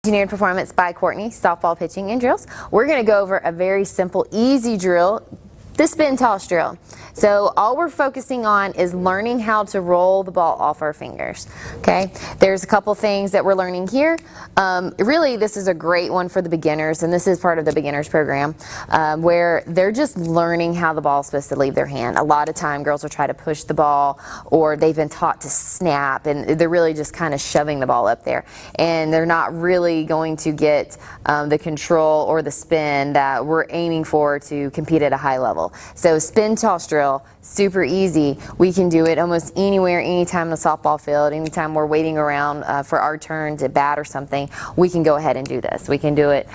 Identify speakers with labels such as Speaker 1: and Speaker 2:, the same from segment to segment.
Speaker 1: Engineered Performance by Courtney, softball pitching and drills. We're going to go over a very simple, easy drill, the spin toss drill. So all we're focusing on is learning how to roll the ball off our fingers. Okay, there's a couple things that we're learning here. Really, this is a great one for the beginners, and this is part of the beginners program where they're just learning how the ball is supposed to leave their hand. A lot of time girls will try to push the ball, or they've been taught to snap, and they're really just kind of shoving the ball up there, and they're not really going to get the control or the spin that we're aiming for to compete at a high level. So spin toss drill, super easy. We can do it almost anywhere, anytime in the softball field, anytime we're waiting around for our turn to bat or something, we can go ahead and do this. We can do it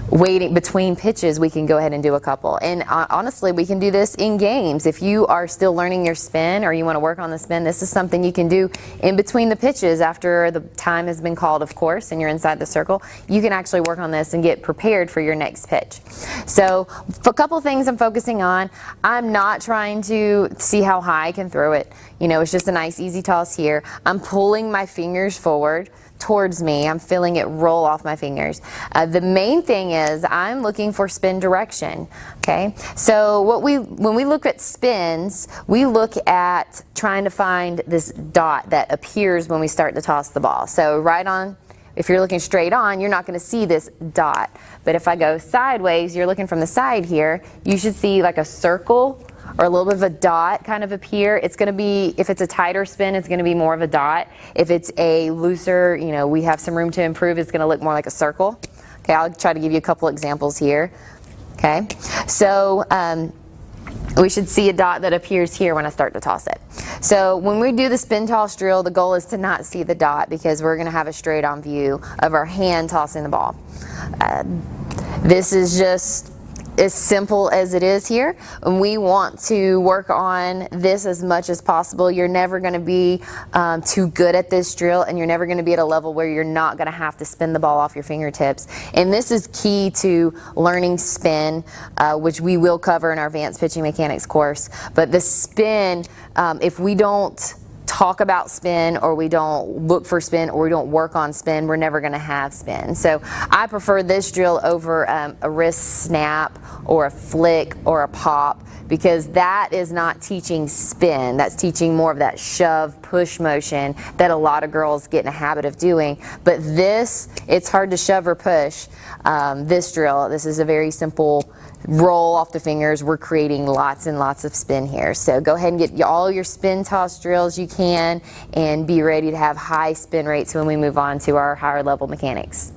Speaker 1: waiting between pitches. We can go ahead and do a couple, and honestly we can do this in games. If you are still learning your spin or you want to work on the spin, this is something you can do in between the pitches after the time has been called, of course, and you're inside the circle. You can actually work on this and get prepared for your next pitch. So a couple things I'm focusing on. I'm not trying to see how high I can throw it. You know, it's just a nice easy toss here. I'm pulling my fingers forward towards me. I'm feeling it roll off my fingers. The main thing is I'm looking for spin direction. Okay, so when we look at spins, we look at trying to find this dot that appears when we start to toss the ball. So right on, if you're looking straight on, you're not going to see this dot. But if I go sideways, you're looking from the side here, you should see like a circle or a little bit of a dot kind of appear. It's going to be, if it's a tighter spin, it's going to be more of a dot. If it's a looser, you know, we have some room to improve, it's going to look more like a circle. Okay, I'll try to give you a couple examples here. Okay, so we should see a dot that appears here when I start to toss it. So when we do the spin toss drill, the goal is to not see the dot because we're going to have a straight on view of our hand tossing the ball. This is just as simple as it is here, and we want to work on this as much as possible. You're never going to be too good at this drill, and you're never going to be at a level where you're not going to have to spin the ball off your fingertips. And this is key to learning spin, which we will cover in our advanced pitching mechanics course. But the spin, if we don't talk about spin, or we don't look for spin, or we don't work on spin, we're never going to have spin. So I prefer this drill over a wrist snap or a flick or a pop, because that is not teaching spin. That's teaching more of that shove push motion that a lot of girls get in a habit of doing. But this, it's hard to shove or push. This drill, this is a very simple roll off the fingers. We're creating lots and lots of spin here. So go ahead and get all your spin toss drills you can, and be ready to have high spin rates when we move on to our higher level mechanics.